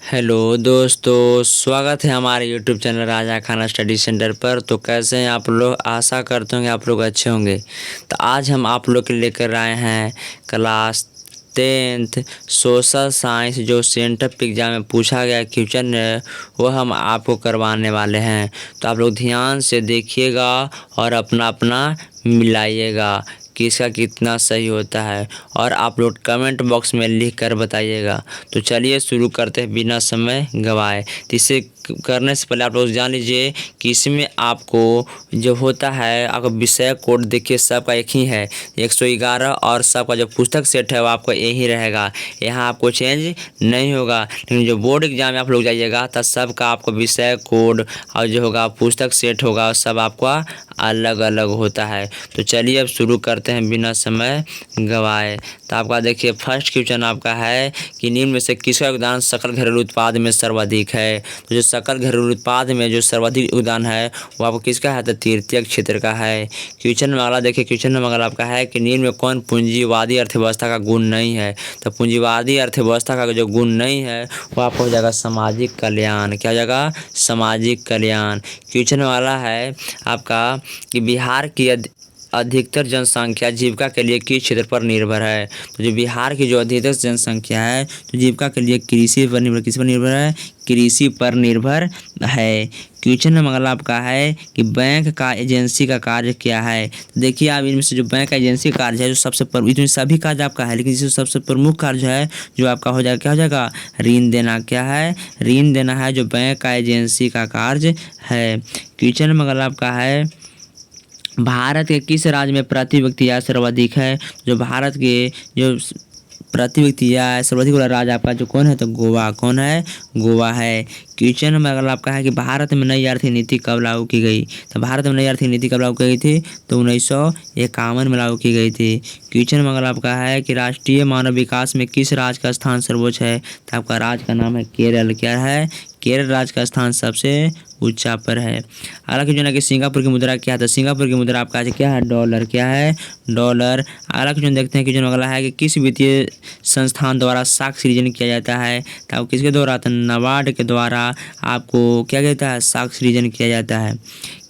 Hello दोस्तों, स्वागत है हमारे यूट्यूब चैनल राजा खाना स्टडी सेंटर पर। तो कैसे हैं आप लोग? आशा करते होंगे आप लोग अच्छे होंगे। तो आज हम आप लोग के लिए लेकर आए हैं क्लास 10th सोशल साइंस, जो सेंटअप एग्जाम में पूछा गया क्वेश्चन है वो हम आपको करवाने वाले हैं। तो आप लोग ध्यान से देखिएगा और अपना अपना मिलाइएगा कि इसका कितना सही होता है, और आप लोग कमेंट बॉक्स में लिख कर बताइएगा। तो चलिए शुरू करते हैं बिना समय गवाए। तो इसे करने से पहले आप लोग जान लीजिए कि इसमें आपको जो होता है, आपका विषय कोड देखिए सबका एक ही है 111, और सबका जो पुस्तक सेट है वो आपका यही रहेगा। यहाँ आपको चेंज नहीं होगा। लेकिन जो बोर्ड एग्जाम में आप लोग जाइएगा तो सबका आपको विषय कोड और जो होगा पुस्तक सेट होगा सब आपका अलग अलग होता है। तो चलिए अब शुरू करते हैं बिना समय गवाए। तो आपका देखिए फर्स्ट क्वेश्चन आपका है कि निम्न में से किसका योगदान सकल घरेलू उत्पाद में सर्वाधिक है। तो जो सकल घरेलू उत्पाद में जो सर्वाधिक योगदान है वो आपको किसका है? तो तृतीयक क्षेत्र का है। क्वेश्चन में अगला देखिए, क्वेश्चन में अगला आपका है कि निम्न में कौन पूंजीवादी अर्थव्यवस्था का गुण नहीं है। तो पूंजीवादी अर्थव्यवस्था का जो गुण नहीं है वो आपको हो जाएगा सामाजिक कल्याण। क्या हो जाएगा? सामाजिक कल्याण। क्वेश्चन वाला है आपका कि बिहार की अधिकतर जनसंख्या जीविका के लिए किस क्षेत्र पर निर्भर है। तो जो बिहार की जो अधिकतर जनसंख्या है तो जीविका के लिए कृषि पर निर्भर, किस पर निर्भर है? कृषि पर निर्भर है। क्वेश्चन नंबर अगला आपका है कि बैंक का एजेंसी का कार्य क्या है। तो देखिए आप इनमें से जो बैंक का एजेंसी कार्य है जो सबसे इसमें सभी कार्य आपका है, लेकिन जिसमें सबसे प्रमुख कार्य है जो आपका हो जाएगा, क्या हो जाएगा? ऋण देना। क्या है? ऋण देना है जो बैंक का एजेंसी का कार्य है। क्वेश्चन नंबर अगला आपका है भारत के किस राज्य में प्रति व्यक्ति आय सर्वाधिक है। जो भारत के जो प्रति व्यक्ति आय सर्वाधिक वाला राज्य आपका जो कौन है? तो गोवा। कौन है? गोवा है। क्वेश्चन नंबर अगला आपका है कि भारत में नई आर्थिक नीति कब लागू की गई। तो भारत में नई आर्थिक नीति कब लागू की गई थी? तो 1951 में लागू की गई थी। क्वेश्चन नंबर अगला आपका है कि राष्ट्रीय मानव विकास में किस राज्य का स्थान सर्वोच्च है। तो आपका राज्य का नाम है केरल। क्या है? केरल राज्य का स्थान सबसे ऊंचा पर है। अगला क्वेश्चन है कि सिंगापुर की मुद्रा क्या है। तो सिंगापुर की मुद्रा आपका क्या है? डॉलर। क्या है? डॉलर। अगला क्वेश्चन देखते हैं। क्वेश्चन अगला है कि किस वित्तीय संस्थान द्वारा साक्ष्य सृजन किया जाता है। तो किसके द्वारा? तो नाबार्ड के द्वारा आपको क्या कहता है? साक्ष्य सृजन किया जाता है।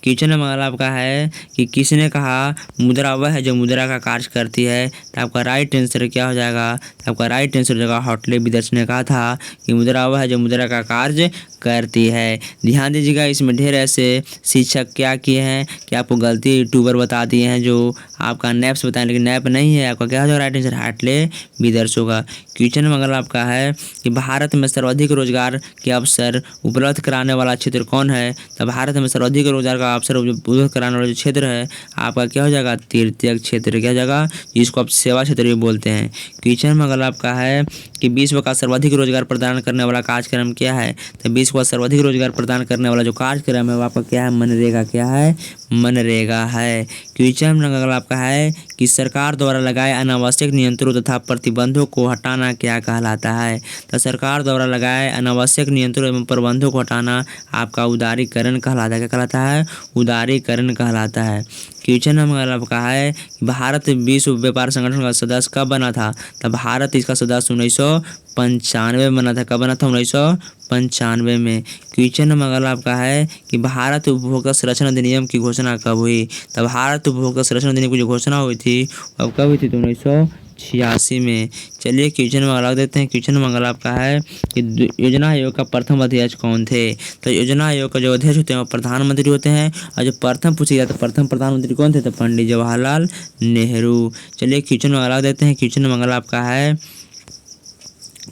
क्वेश्चन नंबर आपका है कि किसने कहा मुद्रा वह है जो मुद्रा का कार्य करती है। तो आपका राइट आंसर क्या हो जाएगा? तो आपका राइट आंसर हो जाएगा हॉटले विदर्श ने कहा था कि मुद्रा वह है जो मुद्रा का कार्य करती है। ध्यान दीजिएगा इसमें ढेर ऐसे शिक्षक क्या किए हैं कि आपको गलती यूट्यूबर बता दिए हैं जो आपका नैप्स बताएं, लेकिन नैप नहीं है। आपका क्या हो जाएगा? राइट आंसर हॉटले विदर्श होगा। क्वेश्चन नंबर आपका है कि भारत में सर्वाधिक रोजगार के अवसर उपलब्ध कराने वाला क्षेत्र कौन है। तो भारत में सर्वाधिक रोजगार का अवसर उपलब्ध कराने वाला जो क्षेत्र है आपका क्या हो जाएगा? तृतीयक क्षेत्र। क्या हो जाएगा? जिसको आप सेवा क्षेत्र भी बोलते हैं। क्वेश्चन नंबर आपका है कि विश्व का सर्वाधिक रोजगार प्रदान करने वाला कार्यक्रम क्या है। तो विश्व का सर्वाधिक रोजगार प्रदान करने वाला जो कार्यक्रम है वो आपका क्या है? मनरेगा। क्या है? मनरेगा है। क्वेश्चन नंबर आपका है कि सरकार द्वारा लगाए अनावश्यक नियंत्रणों तथा प्रतिबंधों को हटाना क्या कहलाता है। तो सरकार द्वारा लगाए अनावश्यक नियंत्रणों एवं प्रतिबंधों को हटाना आपका उदारीकरण कहलाता है। क्या कहलाता है? उदारीकरण कहलाता है। क्वेश्चन नंबर आपका है भारत विश्व व्यापार संगठन का सदस्य कब बना था। तो भारत इसका सदस्य 1995 में बना था। कब बना था? 1995 में। क्वेश्चन नंबर आपका है कि भारत उपभोक्ता संरक्षण अधिनियम की घोषणा कब हुई। तो भारत उपभोक्ता संरक्षण अधिनियम की जो घोषणा हुई थी अब कब हुई थी? तो 1986 में। चलिए क्वेश्चन मंगला देखते हैं। क्वेश्चन मंगला आपका है कि योजना आयोग का प्रथम अध्यक्ष कौन थे। तो योजना आयोग का जो अध्यक्ष होते हैं वो प्रधानमंत्री होते हैं, और जो प्रथम पूछे जाते हैं प्रथम प्रधानमंत्री कौन थे? तो पंडित जवाहरलाल नेहरू। चलिए क्वेश्चन मंगला देखते हैं। क्वेश्चन मंगला आपका है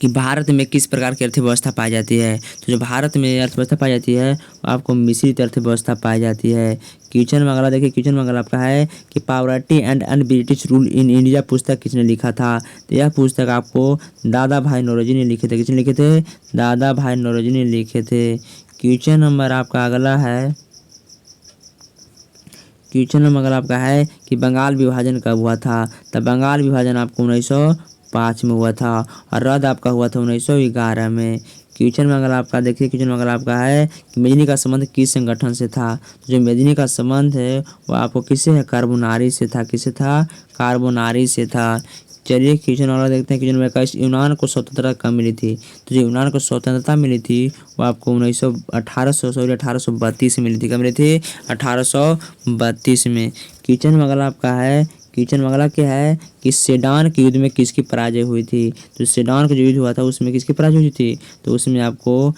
कि भारत में किस प्रकार की अर्थव्यवस्था पाई जाती है। तो जो भारत में अर्थव्यवस्था पाई जाती है वो आपको मिश्रित अर्थव्यवस्था पाई जाती है। क्वेश्चन मंगला देखिए। क्वेश्चन मंगला आपका है कि poverty and un British rule in India पुस्तक किसने लिखा था। तो यह पुस्तक आपको दादा भाई नौरोजी ने लिखे थे। किसने लिखे थे? दादा भाई नौरोजी ने लिखे थे। क्वेश्चन नंबर आपका अगला है, क्वेश्चन नंबर आपका है कि बंगाल विभाजन कब हुआ था। तो बंगाल विभाजन आपको 1905 में हुआ था, और रद्द आपका हुआ था 1911 में। क्वेश्चन मंगल आपका देखिए। क्वेश्चन मंगल आपका है कि मेदिनी का संबंध किस संगठन से था। तो जो मेदिनी का संबंध है वो आपको किससे है? कार्बोनारी से था। किससे था? कार्बोनारी से था। चलिए क्वेश्चन वाला देखते हैं। क्वेश्चन में 21 यूनान को स्वतंत्रता कब मिली थी? तो जो यूनान को स्वतंत्रता मिली थी वो आपको 1832 में मिली थी। कब मिली थी? 1832 में। क्वेश्चन में अगला आपका है, क्वेश्चन में अगला क्या है कि सेडान के युद्ध में किसकी पराजय हुई थी? तो सेडान का जो युद्ध हुआ था उसमें किसकी पराजय हुई थी? तो उसमें आपको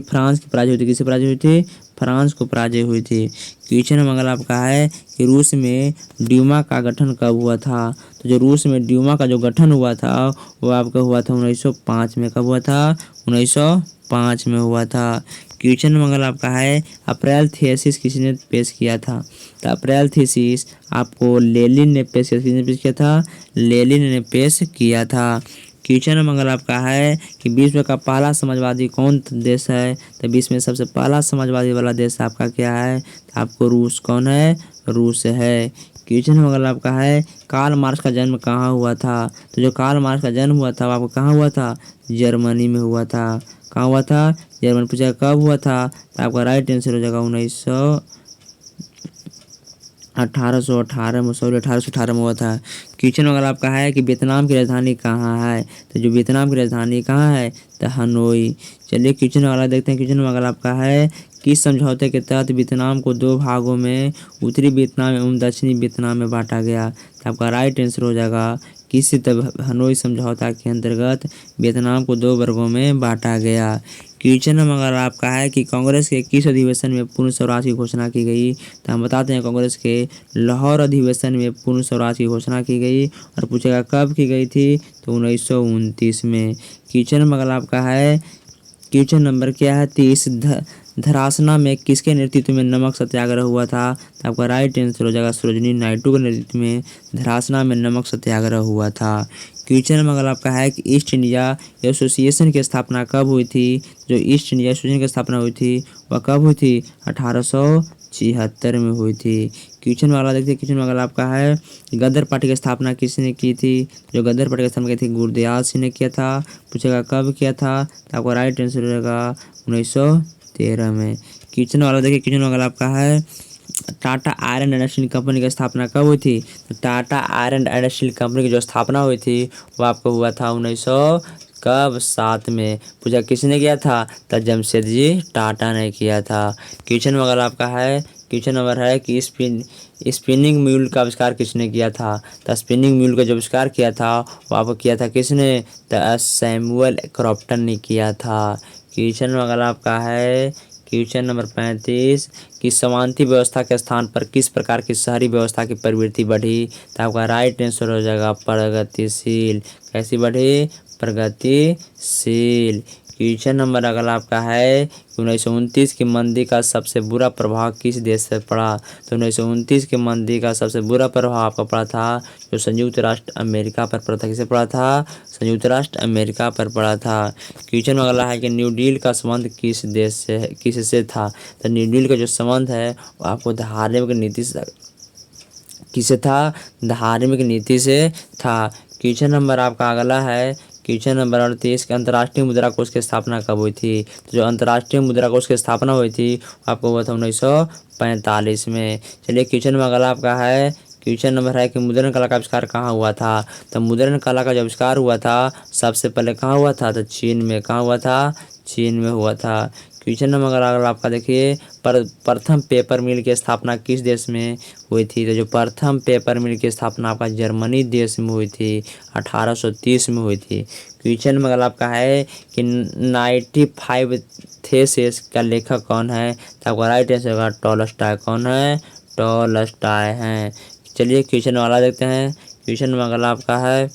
फ्रांस की पराजय हुई थी। किसकी पराजय हुई थी? फ्रांस को पराजय हुई थी। क्वेश्चन में अगला आपका है कि रूस में ड्यूमा का गठन कब हुआ था? तो जो रूस में ड्यूमा का जो गठन हुआ था वो आपका हुआ था 1905 में। कब हुआ था? 1905 में हुआ था। क्वेश्चन मंगल आपका है अप्रैल थीसिस किसने पेश किया था? तो अप्रैल थीसिस आपको लेनिन ने पेश किया। किसने पेश किया था? लेनिन ने पेश किया था। क्वेश्चन मंगल आपका है कि विश्व का पहला समाजवादी कौन देश है? तो विश्व में सबसे पहला समाजवादी वाला देश आपका क्या है? तो आपको रूस। कौन है? रूस है। क्वेश्चन मंगल आपका है कार्ल मार्क्स का जन्म कहाँ हुआ था? तो जो कार्ल मार्क्स का जन्म हुआ था वो आपको कहाँ हुआ था? जर्मनी में हुआ था। कहाँ हुआ था? जर्मनी। पूछा कब हुआ था? तो आपका राइट आंसर हो जाएगा 1818 में हुआ था। क्वेश्चन अगर आपका है कि वियतनाम की राजधानी कहाँ है? तो जो वियतनाम की राजधानी कहाँ है? तो हनोई। चलिए क्वेश्चन वाला देखते हैं। क्वेश्चन अगर आपका है किस समझौते के तहत वियतनाम को दो भागों में उत्तरी वियतनाम एवं दक्षिणी वियतनाम में बांटा गया? तो आपका राइट आंसर हो जाएगा किस हनोई समझौता के अंतर्गत वियतनाम को दो वर्गों में बांटा गया। क्वेश्चन नंबर आपका है कि कांग्रेस के किस अधिवेशन में पूर्ण स्वराज की घोषणा की गई? तो हम बताते हैं कांग्रेस के लाहौर अधिवेशन में पूर्ण स्वराज की घोषणा की गई। और पूछेगा कब की गई थी? तो 1929 में। क्वेश्चन नंबर आपका है, क्वेश्चन नंबर क्या है 30 धरासना में किसके नेतृत्व में नमक सत्याग्रह हुआ था? तो आपका राइट आंसर हो जाएगा सरोजिनी नायडू के नेतृत्व में धरासना में नमक सत्याग्रह हुआ था। क्वेश्चन नंबर आपका है कि ईस्ट इंडिया एसोसिएशन की स्थापना कब हुई थी? जो ईस्ट इंडिया एसोसिएशन की स्थापना हुई थी वह कब हुई थी? 1876 में हुई थी। क्वेश्चन वाला देखिए। क्वेश्चन वाला आपका है गदर पार्टी की स्थापना किसने की थी? जो गदर पार्टी की स्थापना की थी गुरदयाल सिंह ने किया था। पूछेगा कब किया था? तो आपका राइट आंसर रहेगा 1913 में। क्वेश्चन वाला देखिए। क्वेश्चन वाला आपका है Tata iron and steel company की स्थापना कब हुई थी? तो Tata iron and steel company की जो स्थापना हुई थी वो आपको हुआ था 1907 में। पूछा किसने किया था? तो जमशेदजी टाटा ने किया था। क्वेश्चन वगैरह आपका है, क्वेश्चन नंबर है कि स्पिनिंग म्यूल का आविष्कार किसने किया था? तो स्पिनिंग म्यूल का जो आविष्कार किया था वो आपको किया था किसने? तो सैमुअल क्रॉम्पटन ने किया था। क्वेश्चन वगैरह आपका है क्वेश्चन नंबर 35 कि समानती व्यवस्था के स्थान पर किस प्रकार की शहरी व्यवस्था की प्रवृत्ति बढ़ी? तो आपका राइट आंसर हो जाएगा प्रगतिशील। कैसी बढ़ी? प्रगतिशील। क्वेश्चन नंबर अगला आपका है 1929 की मंदी का सबसे बुरा प्रभाव किस देश पर पड़ा? तो 1929 की मंदी का सबसे बुरा प्रभाव आपका पड़ा था जो संयुक्त राष्ट्र अमेरिका पर पड़ा था। किसे पड़ा था? संयुक्त राष्ट्र अमेरिका पर पड़ा था। क्वेश्चन अगला है कि न्यू डील का संबंध किस देश से किससे था? तो न्यू डील का जो संबंध है वो आपको धार्मिक नीति से किसे था? धार्मिक नीति से था। क्वेश्चन नंबर आपका अगला है क्वेश्चन नंबर 38 के अंतर्राष्ट्रीय मुद्रा कोष की स्थापना कब हुई थी? तो जो अंतर्राष्ट्रीय मुद्रा कोष की स्थापना हुई थी आपको हुआ था 1945 में। चलिए क्वेश्चन में अगला आपका है क्वेश्चन नंबर है कि मुद्रण कला का आविष्कार कहाँ हुआ था? तो मुद्रण कला का जो आविष्कार हुआ था सबसे पहले कहाँ हुआ था? तो चीन में। कहाँ हुआ था? चीन में हुआ था। क्वेश्चन नंबर अगर आपका देखिए प्रथम पेपर मिल की स्थापना किस देश में हुई थी? तो जो प्रथम पेपर मिल की स्थापना आपका जर्मनी देश में हुई थी 1830 में हुई थी। क्वेश्चन में अगर आपका है कि 95 थीसिस का लेखक कौन है? तो आपका राइट आंसर होगा टॉलस्टॉय। कौन है? टॉलस्टॉय हैं। चलिए क्वेश्चन वाला देखते हैं। क्वेश्चन में अगला आपका है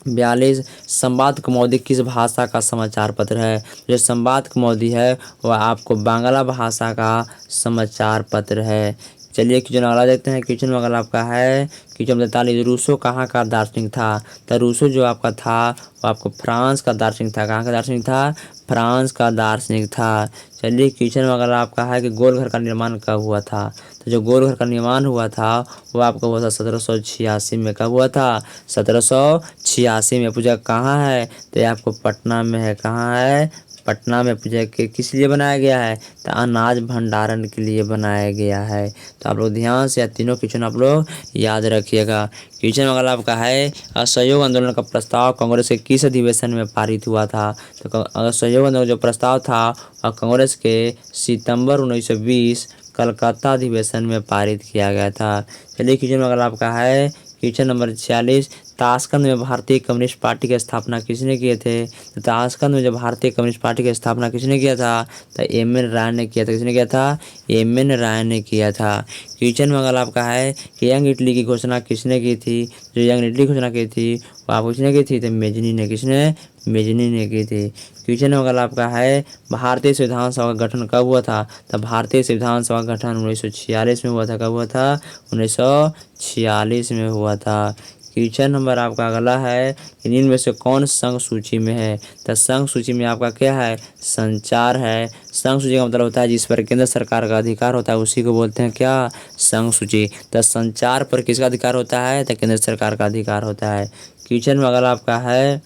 42 संवाद कौमुदी किस भाषा का समाचार पत्र है? जो संवाद कौमुदी है वह आपको बांग्ला भाषा का समाचार पत्र है। चलिए क्वेश्चन अगला देखते हैं। क्वेश्चन अगला आपका है क्वेश्चन 43 रूसो कहाँ का दार्शनिक था? तो रूसो जो आपका था वो आपको फ्रांस का दार्शनिक था। कहाँ का दार्शनिक था? फ्रांस का दार्शनिक था। चलिए क्वेश्चन अगला आपका है कि गोल घर का निर्माण कब हुआ था? तो जो गोल घर का निर्माण हुआ था वो आपका हुआ था 1786 में। कब हुआ था? 1786 में। पूछा कहाँ है? तो ये आपको पटना में है। कहाँ है? पटना में पूछा कि किस लिए बनाया गया है, तो अनाज भंडारण के लिए बनाया गया है। तो आप लोग ध्यान से तीनों क्वेश्चन आप लोग याद रखिएगा। क्वेश्चन अगला आपका है, असहयोग आंदोलन का प्रस्ताव कांग्रेस के किस अधिवेशन में पारित हुआ था। तो असहयोग आंदोलन जो प्रस्ताव था और कांग्रेस के सितंबर 1920 कलकत्ता अधिवेशन में पारित किया गया था। चलिए क्वेश्चन अगला आपका है, क्वेश्चन नंबर 46, ताशकंद में भारतीय कम्युनिस्ट पार्टी की स्थापना किसने किए थे। तो ताशकंद में जो भारतीय कम्युनिस्ट पार्टी की स्थापना किसने किया था, तो एम.एन. राय ने किया था। किसने किया था, एम.एन. राय ने किया था। क्वेश्चन में अगला आपका है कि यंग इटली की घोषणा किसने की थी। जो यंग इटली की घोषणा की थी वो आप किसने की थी, तो मेजनी ने। किसने, मेजनी ने की थी। क्वेश्चन में अगला आपका है, भारतीय संविधान सभा का गठन कब हुआ था। तो भारतीय संविधान सभा का गठन 1946 में हुआ था। कब हुआ था, 1946 में हुआ था। क्वेश्चन नंबर आपका अगला है कि निम्न में से कौन संघ सूची में है। तो संघ सूची में आपका क्या है, संचार है। संघ सूची का मतलब होता है जिस पर केंद्र सरकार का अधिकार होता है उसी को बोलते हैं क्या, संघ सूची। तो संचार पर किसका अधिकार होता है, तो केंद्र सरकार का अधिकार होता है। क्वेश्चन में अगला आपका है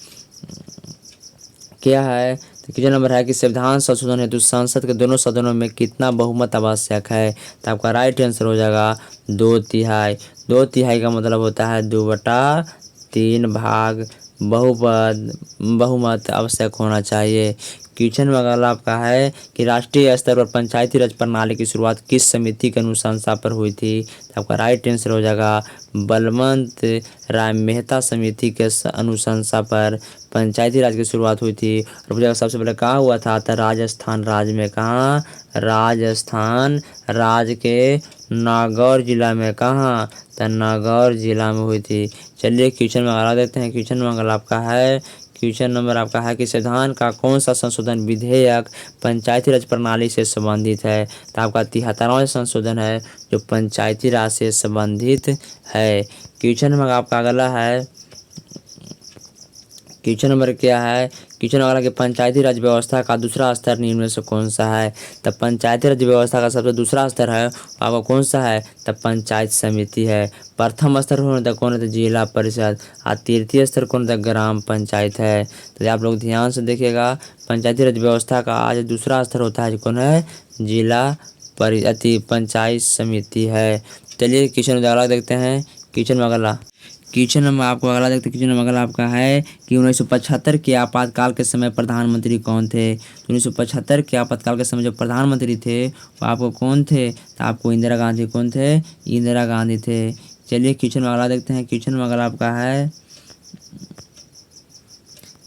क्या है, तो क्वेश्चन नंबर है कि संविधान संशोधन हेतु संसद के दोनों सदनों में कितना बहुमत आवश्यक है। तो आपका राइट आंसर हो जाएगा 2/3। 2/3 का मतलब होता है 2/3 भाग बहुमत आवश्यक होना चाहिए। क्वेश्चन में अगला आपका है कि राष्ट्रीय स्तर पर पंचायती राज प्रणाली की शुरुआत किस समिति की अनुशंसा पर हुई थी। तो आपका राइट आंसर हो जाएगा बलवंत राय मेहता समिति के अनुशंसा पर पंचायती राज की शुरुआत हुई थी। और पूछा सबसे पहले कहाँ हुआ था, तो राजस्थान राज्य में। कहाँ, राजस्थान राज्य के नागौर जिला में। कहाँ, तो नागौर जिला में हुई थी। चलिए क्वेश्चन में अगला देखते हैं। क्वेश्चन में अगला आपका है, क्वेश्चन नंबर आपका है कि संविधान का कौन सा संशोधन विधेयक पंचायती राज प्रणाली से संबंधित है। तो आपका 73वां संशोधन है जो पंचायती राज से संबंधित है। क्वेश्चन में आपका अगला है, क्वेश्चन नंबर क्या है, क्वेश्चन अगला कि पंचायती राज व्यवस्था का दूसरा स्तर निम्न में से कौन सा है। तब पंचायती राज व्यवस्था का सबसे दूसरा स्तर है आपका कौन सा है, तब पंचायत समिति है। प्रथम स्तर कौन होता है, कौन होता है, जिला परिषद। और तृतीय स्तर कौन होता है, ग्राम पंचायत है। तो आप लोग ध्यान से देखिएगा, पंचायती राज व्यवस्था का आज दूसरा स्तर होता है कौन है, जिला परिषद पंचायत समिति है। चलिए क्वेश्चन अगला देखते हैं। क्वेश्चन में अगला, क्वेश्चन नंबर आपको अगला देखते हैं। क्वेश्चन नंबर अगला आपका है कि 1975 के आपातकाल के समय प्रधानमंत्री कौन थे। 1975 के आपातकाल के समय जो प्रधानमंत्री थे वो आपको कौन थे, तो आपको इंदिरा गांधी कौन थे, इंदिरा गांधी थे। चलिए क्वेश्चन में अगला देखते हैं। क्वेश्चन में अगला आपका है,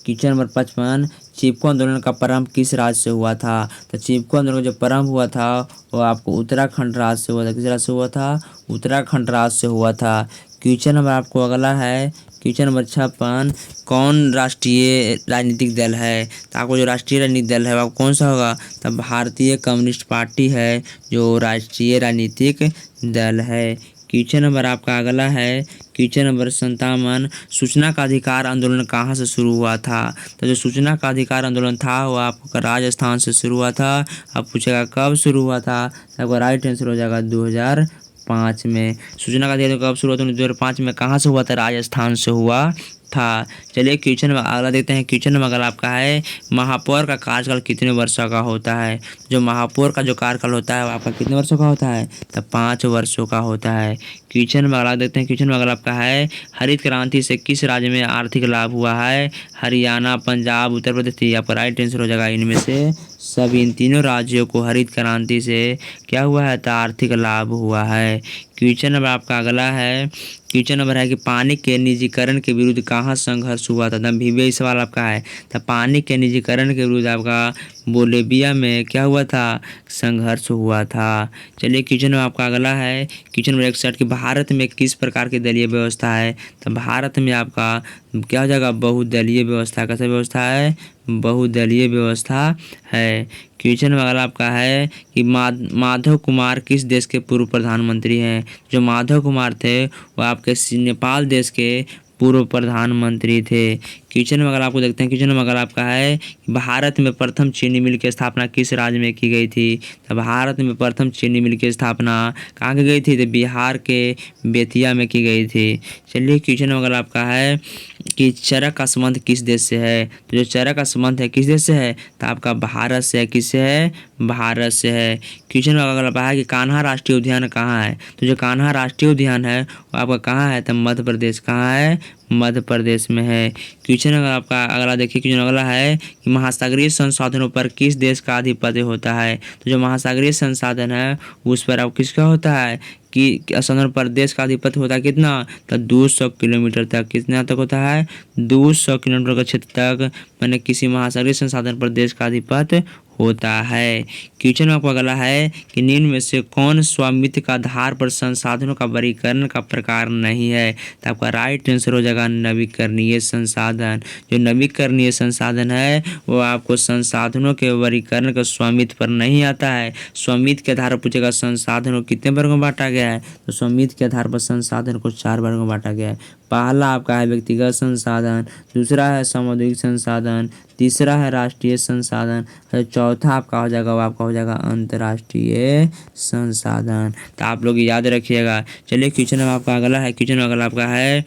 क्वेश्चन नंबर 55, चिपको आंदोलन का प्रारंभ किस राज्य से हुआ था। तो चिपको आंदोलन जो प्रारंभ हुआ था वो आपको उत्तराखंड राज्य से हुआ था। किस राज्य से हुआ था, उत्तराखंड राज्य से हुआ था। क्वेश्चन नंबर आपको अगला है, क्वेश्चन नंबर 56, कौन राष्ट्रीय राजनीतिक दल है। तो आपको जो राष्ट्रीय राजनीतिक दल है वो कौन सा होगा, तब भारतीय कम्युनिस्ट पार्टी है जो राष्ट्रीय राजनीतिक दल है। क्वेश्चन नंबर आपका अगला है, क्वेश्चन नंबर 57, सूचना का अधिकार आंदोलन कहाँ से शुरू हुआ था। तो जो सूचना का अधिकार आंदोलन था वो आपका राजस्थान से शुरू हुआ था। अब पूछेगा कब शुरू हुआ था, तो आपका राइट आंसर हो जाएगा 2005 में। सूचना का अधिकार कब शुरू हुआ था, 2005 में। कहाँ से हुआ था, राजस्थान से हुआ था। चलिए क्वेश्चन में अगला देखते हैं। क्वेश्चन में अगला आपका है, महापौर का कार्यकाल कितने वर्षों का होता है। जो महापौर का जो कार्यकाल होता है वो आपका कितने वर्षों का होता है, तो 5 वर्षों का होता है। क्वेश्चन में अगला देखते हैं। क्वेश्चन में अगला आपका है, हरित क्रांति से किस राज्य में आर्थिक लाभ हुआ है। हरियाणा, पंजाब, उत्तर प्रदेश। आपका राइट आंसर हो जाएगा इनमें से सभी। इन तीनों राज्यों को हरित क्रांति से क्या हुआ है, तो आर्थिक लाभ हुआ है। क्वेश्चन नंबर आपका अगला है, क्वेश्चन नंबर है कि पानी के निजीकरण के विरुद्ध कहाँ संघर्ष हुआ था। तब भी सवाल आपका है, तो पानी के निजीकरण के विरुद्ध आपका बोलिविया में क्या हुआ था, संघर्ष हुआ था। चलिए क्वेश्चन में आपका अगला है, क्वेश्चन नंबर 61 कि भारत में किस प्रकार की दलीय व्यवस्था है। तो भारत में आपका क्या हो जाएगा, बहुदलीय व्यवस्था। कैसा व्यवस्था है, बहुदलीय व्यवस्था है। क्वेश्चन में अगला आपका है कि माधव कुमार किस देश के पूर्व प्रधानमंत्री हैं। जो माधव कुमार थे वो आपके नेपाल देश के पूर्व प्रधानमंत्री थे। क्वेश्चन में अगर आपको देखते हैं, क्वेश्चन में अगर आपका है भारत में प्रथम चीनी मिल की स्थापना किस राज्य में की गई थी। तो भारत में प्रथम चीनी मिल की स्थापना कहाँ की गई थी, तो बिहार के बेतिया में की गई थी। चलिए क्वेश्चन में अगर आपका है कि चरक का संबंध किस देश से है। तो जो चरक का संबंध है किस देश से है, तो आपका भारत से है। किससे है, भारत से है। क्वेश्चन में अगर है कि कान्हा राष्ट्रीय उद्यान कहाँ है, तो जो कान्हा राष्ट्रीय उद्यान है वो आपका कहाँ है, तो मध्य प्रदेश। कहाँ है, मध्य प्रदेश में है। क्वेश्चन अगर आपका अगला देखिए, क्वेश्चन अगला है कि महासागरीय संसाधनों पर किस देश का आधिपत्य होता है। तो जो महासागरीय संसाधन है उस पर अब किसका होता है कि संसाधन पर देश का आधिपत्य होता है। कितना, तो 200 किलोमीटर तक। कितना तक होता है, 200 किलोमीटर का क्षेत्र तक मैंने किसी महासागरीय संसाधन पर देश का आधिपत्य होता है। क्वेश्चन में आपको अगला है कि निम्न में से कौन स्वामित्व का आधार पर संसाधनों का वर्गीकरण का प्रकार नहीं है। तो आपका राइट आंसर हो जाएगा नवीकरणीय संसाधन। जो नवीकरणीय संसाधन है वो आपको संसाधनों के वर्गीकरण का स्वामित्व पर नहीं आता है। स्वामित्व के आधार पर पूछेगा संसाधनों को कितने वर्गों में बांटा गया है, तो स्वामित्व के आधार पर संसाधन को 4 वर्गों में बांटा गया है। पहला आपका है व्यक्तिगत संसाधन, दूसरा है सामुदायिक संसाधन, तीसरा है राष्ट्रीय संसाधन और चौथा आपका हो जाएगा, वो आपका हो जाएगा अंतर्राष्ट्रीय संसाधन। तो आप लोग याद रखिएगा। चलिए क्वेश्चन में आपका अगला है, क्वेश्चन में अगला आपका है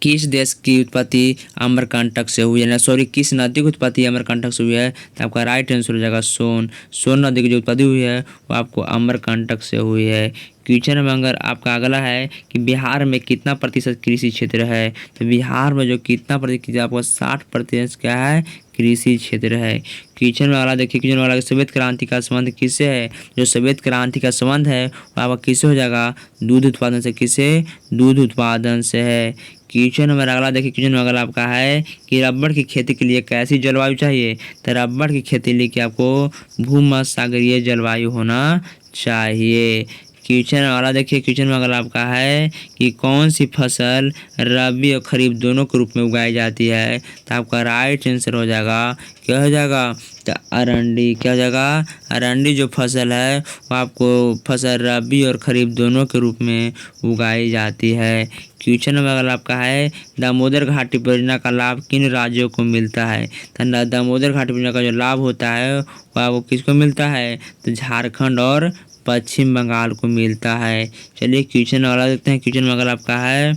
किस देश की उत्पत्ति अमरकंटक से हुई है, सॉरी किस नदी की उत्पत्ति अमरकंटक से हुई है। तो आपका राइट आंसर हो जाएगा सोन नदी की जो उत्पत्ति हुई है वो आपको अमरकंटक से हुई है। क्वेश्चन में अगर आपका अगला है कि बिहार में कितना प्रतिशत कृषि क्षेत्र है। तो बिहार में जो कितना प्रतिशत, आपको 60% क्या है, कृषि क्षेत्र है। क्वेश्चन में अगला देखिए, क्वेश्चन वाला श्वेत क्रांति का संबंध किससे है। जो श्वेत क्रांति का संबंध है वो आपका किससे हो जाएगा, दूध उत्पादन से। किससे, दूध उत्पादन से है। क्वेश्चन नंबर अगला देखिए, क्वेश्चन में अगला आपका है कि रबड़ की खेती के लिए कैसी जलवायु चाहिए। तो रबड़ की खेती के लिए आपको भूमध्यसागरीय जलवायु होना चाहिए। क्वेश्चन वाला देखिए, क्वेश्चन में अगर आपका है कि कौन सी फसल रबी और खरीफ दोनों के रूप में उगाई जाती है। तो आपका राइट आंसर हो जाएगा, क्या हो जाएगा, तो अरंडी। क्या हो जाएगा, अरंडी जो फसल है वो आपको फसल रबी और खरीफ दोनों के रूप में उगाई जाती है। क्वेश्चन में अगर आपका है दामोदर घाटी परियोजना का लाभ किन राज्यों को मिलता है। तो दामोदर घाटी परियोजना का जो लाभ होता है वो आपको किसको मिलता है, तो झारखंड और पश्चिम बंगाल को मिलता है। चलिए क्वेश्चन अगला देखते हैं। क्वेश्चन में अगर आपका है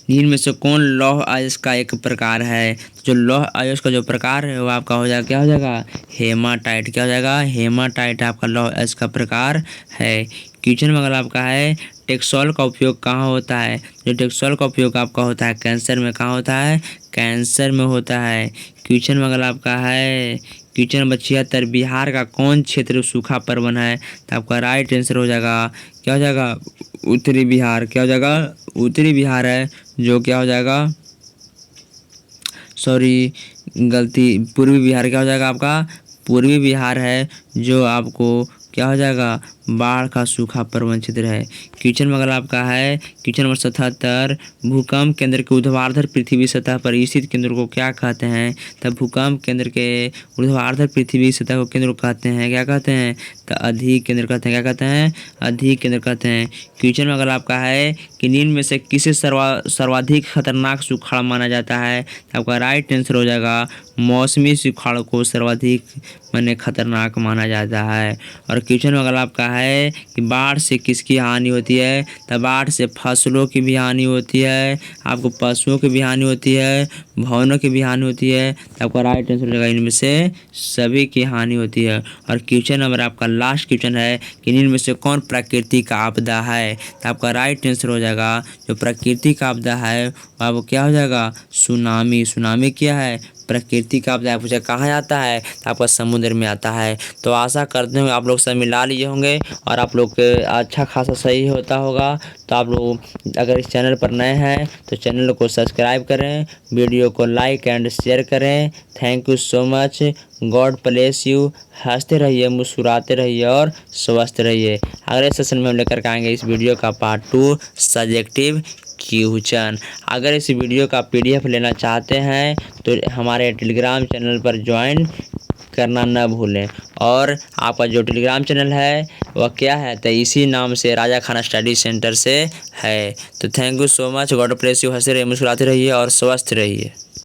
निम्न में से कौन लौह अयस्क का एक प्रकार है। जो लौह अयस्क का जो प्रकार है वो आपका हो जाएगा, क्या हो जाएगा, हेमाटाइट। क्या हो जाएगा, हेमाटाइट आपका लौह अयस्क का प्रकार है। क्वेश्चन में अगर आपका है टेक्सोल का उपयोग कहाँ होता है। जो टेक्सोल का उपयोग आपका होता है कैंसर में। कहाँ होता है, कैंसर में होता है। क्वेश्चन में अगर आपका है क्वेश्चन नंबर 76 बिहार का कौन क्षेत्र सूखा प्रवण है। तो आपका राइट आंसर हो जाएगा, क्या हो जाएगा, उत्तरी बिहार। क्या हो जाएगा, उत्तरी बिहार है जो क्या हो जाएगा, सॉरी गलती, पूर्वी बिहार। क्या हो जाएगा आपका, पूर्वी बिहार है जो आपको क्या हो जाएगा, बाढ़ का सूखा प्रवण क्षेत्र है। क्वेश्चन में अगर आपका है क्वेश्चन नंबर 77 भूकंप केंद्र के ऊर्ध्वाधर पृथ्वी सतह पर स्थित केंद्र को क्या कहते हैं। तब भूकंप केंद्र के ऊर्ध्वाधर पृथ्वी सतह को केंद्र को कहते हैं, क्या कहते हैं, तो अधिक केंद्र कहते हैं। क्या कहते हैं, अधिक केंद्र कहते हैं। क्वेश्चन में अगर आपका है कि निम्न में से किसे सर्वाधिक खतरनाक सुखाड़ माना जाता है। तो आपका राइट आंसर हो जाएगा मौसमी सुखाड़ को सर्वाधिक माने खतरनाक माना जाता है। और क्वेश्चन में अगर आपका है कि बाढ़ से किसकी हानि होती है। तो बाढ़ से फसलों की भी हानि होती है, आपको पशुओं की भी हानि होती है, भवनों की भी हानि होती है। तो आपका राइट आंसर हो जाएगा इनमें से सभी की हानि होती है। और क्वेश्चन नंबर आपका लास्ट क्वेश्चन है कि इनमें से कौन प्राकृतिक आपदा है। तो आपका राइट आंसर हो जाएगा जो प्राकृतिक आपदा है वो आपको क्या हो जाएगा, सुनामी। सुनामी क्या है, प्राकृतिक आपदा पूछा कहाँ आता है, तो आपका समुद्र में आता है। तो आशा करते हैं आप लोग सब मिला लिए होंगे और आप लोग के अच्छा खासा सही होता होगा। तो आप लोग अगर इस चैनल पर नए हैं तो चैनल को सब्सक्राइब करें, वीडियो को लाइक एंड शेयर करें। Thank you so much, God bless you. हंसते रहिए, मुस्कुराते रहिए और स्वस्थ रहिए। अगले सेशन में हम लेकर आएंगे इस वीडियो का पार्ट 2 सब्जेक्टिव क्वेश्चन। अगर इस वीडियो का PDF लेना चाहते हैं तो हमारे टेलीग्राम चैनल पर ज्वाइन करना न भूलें। और आपका जो टेलीग्राम चैनल है वह क्या है, तो इसी नाम से राजा खाना स्टडी सेंटर से है। तो thank you so much, God bless you. हंसते रहिए, मुस्कुराते रहिए और स्वस्थ रहिए।